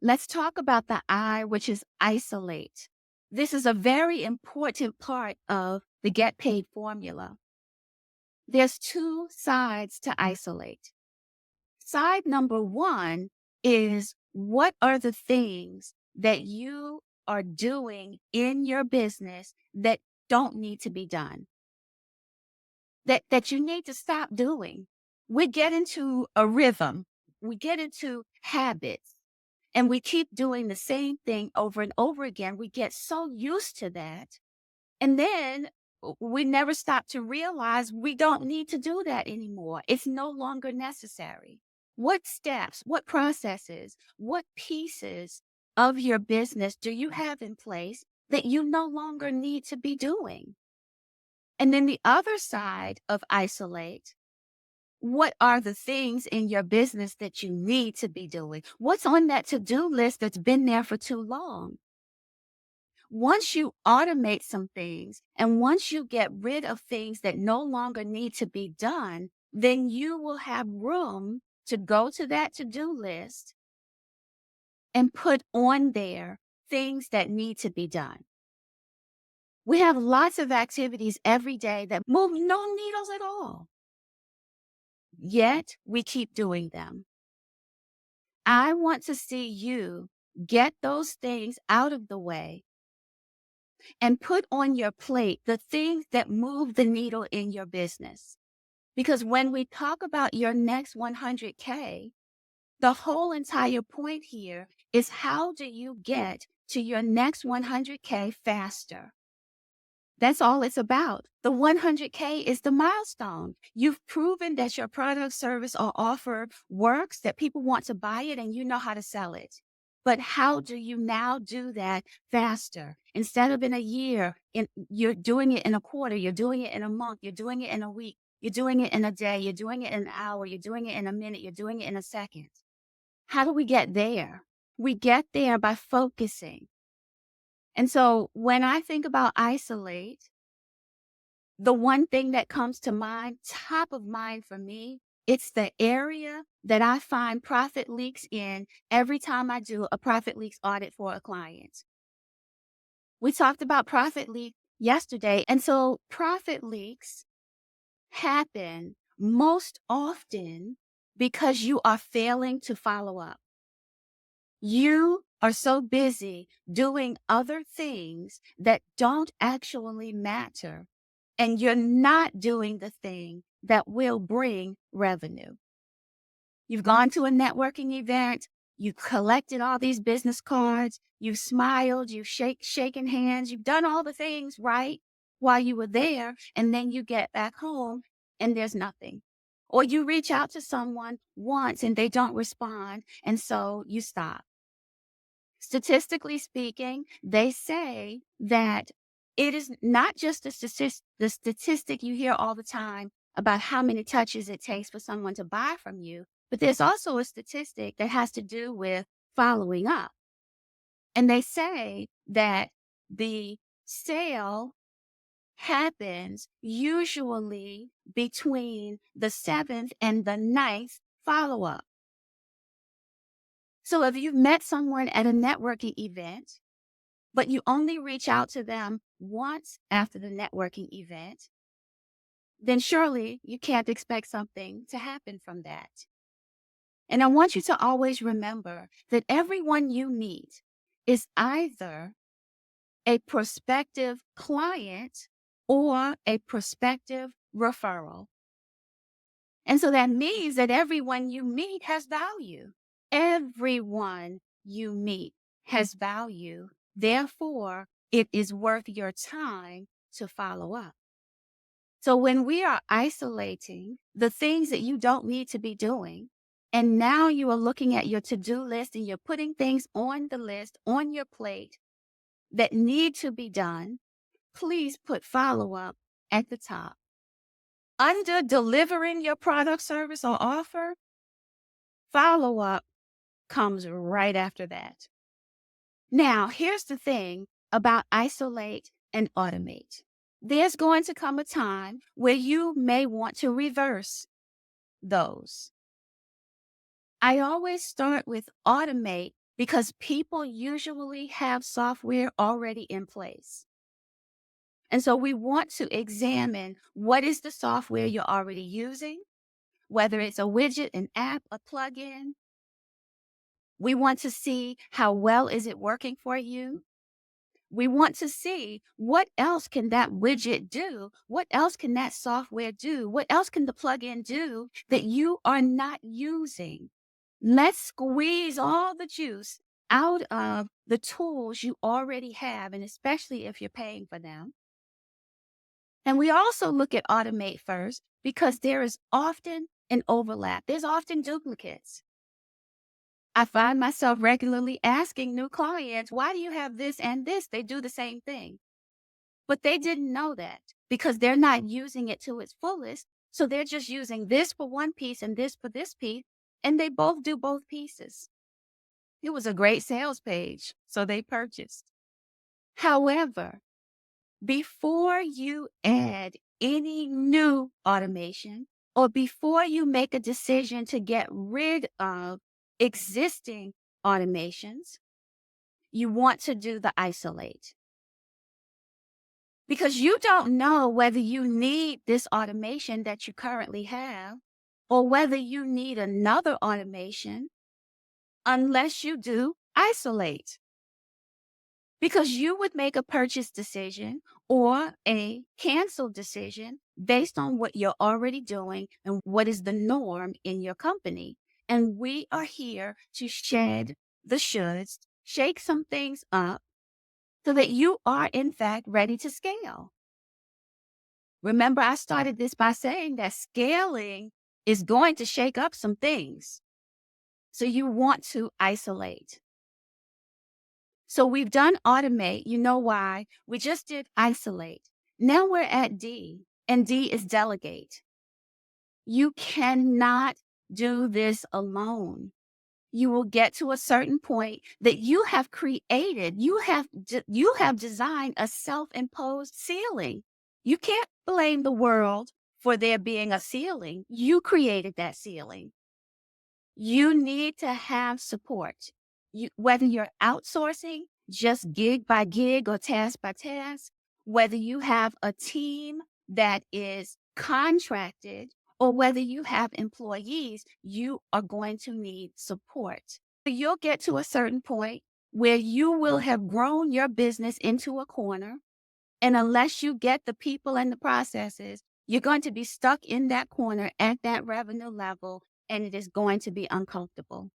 Let's talk about the I, which is isolate. This is a very important part of the get paid formula. There's two sides to isolate. Side number one is what are the things that you are doing in your business that don't need to be done, that you need to stop doing. We get into a rhythm, we get into habits, and we keep doing the same thing over and over again. We get so used to that. And then we never stop to realize we don't need to do that anymore. It's no longer necessary. What steps, what processes, what pieces of your business do you have in place that you no longer need to be doing? And then the other side of isolate, what are the things in your business that you need to be doing? What's on that to-do list that's been there for too long? Once you automate some things and once you get rid of things that no longer need to be done, then you will have room to go to that to-do list and put on there things that need to be done. We have lots of activities every day that move no needles at all, yet we keep doing them. I want to see you get those things out of the way and put on your plate the things that move the needle in your business. Because when we talk about your next 100K, the whole entire point here is how do you get to your next 100K faster? That's all it's about. The 100K is the milestone. You've proven that your product, service, or offer works, that people want to buy it, and you know how to sell it. But how do you now do that faster? Instead of in a year, you're doing it in a quarter, you're doing it in a month, you're doing it in a week, you're doing it in a day, you're doing it in an hour, you're doing it in a minute, you're doing it in a second. How do we get there? We get there by focusing. And so when I think about isolate, the one thing that comes to mind, top of mind for me, it's the area that I find profit leaks in every time I do a profit leaks audit for a client. We talked about profit leak yesterday. And so profit leaks happen most often because you are failing to follow up. You are so busy doing other things that don't actually matter, and you're not doing the thing that will bring revenue. You've gone to a networking event, you collected all these business cards, you've smiled, you've shaken hands, you've done all the things right while you were there, and then you get back home and there's nothing. Or you reach out to someone once and they don't respond, and so you stop. Statistically speaking, they say that it is not just the statistic you hear all the time about how many touches it takes for someone to buy from you, but there's also a statistic that has to do with following up. And they say that the sale happens usually between the 7th and the 9th follow up. So if you've met someone at a networking event, but you only reach out to them once after the networking event, then surely you can't expect something to happen from that. And I want you to always remember that everyone you meet is either a prospective client or a prospective referral. And so that means that everyone you meet has value. Everyone you meet has value. Therefore, it is worth your time to follow up. So when we are isolating the things that you don't need to be doing, and now you are looking at your to-do list and you're putting things on the list, on your plate that need to be done, please put follow-up at the top. Under delivering your product, service, or offer, follow-up comes right after that. Now, here's the thing about isolate and automate. There's going to come a time where you may want to reverse those. I always start with automate because people usually have software already in place. And so we want to examine what is the software you're already using, whether it's a widget, an app, a plugin. We want to see how well is it working for you. We want to see what else can that widget do? What else can that software do? What else can the plugin do that you are not using? Let's squeeze all the juice out of the tools you already have, and especially if you're paying for them. And we also look at automate first because there is often an overlap. There's often duplicates. I find myself regularly asking new clients, why do you have this and this? They do the same thing. But they didn't know that because they're not using it to its fullest. So they're just using this for one piece and this for this piece, and they both do both pieces. It was a great sales page, so they purchased. However, before you add any new automation or before you make a decision to get rid of existing automations, you want to do the isolate. Because you don't know whether you need this automation that you currently have or whether you need another automation unless you do isolate. Because you would make a purchase decision or a cancel decision based on what you're already doing and what is the norm in your company. And we are here to shed the shoulds, shake some things up so that you are, in fact, ready to scale. Remember, I started this by saying that scaling is going to shake up some things. So you want to isolate. So we've done automate. You know why? We just did isolate. Now we're at D, and D is delegate. You cannot do this alone. You will get to a certain point that you have created, you have designed a self-imposed ceiling. You can't blame the world for there being a ceiling. You created that ceiling. You need to have support. Whether you're outsourcing just gig by gig or task by task, whether you have a team that is contracted or whether you have employees, you are going to need support. You'll get to a certain point where you will have grown your business into a corner. And unless you get the people and the processes, you're going to be stuck in that corner at that revenue level, and it is going to be uncomfortable.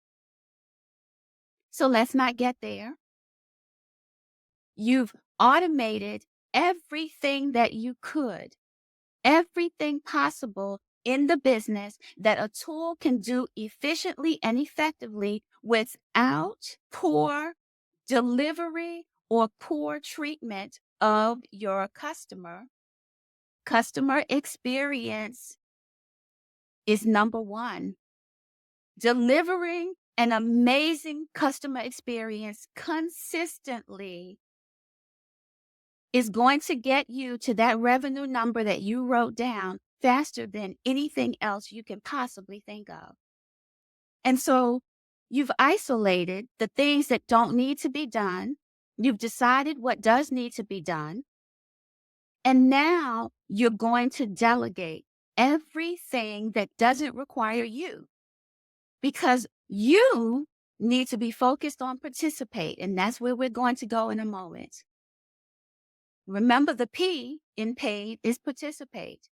So let's not get there. You've automated everything that you could, everything possible in the business that a tool can do efficiently and effectively without poor delivery or poor treatment of your customer. Customer experience is number one. Delivering an amazing customer experience consistently is going to get you to that revenue number that you wrote down faster than anything else you can possibly think of. And so you've isolated the things that don't need to be done. You've decided what does need to be done. And now you're going to delegate everything that doesn't require you because you need to be focused on participate. And that's where we're going to go in a moment. Remember, the P in paid is participate.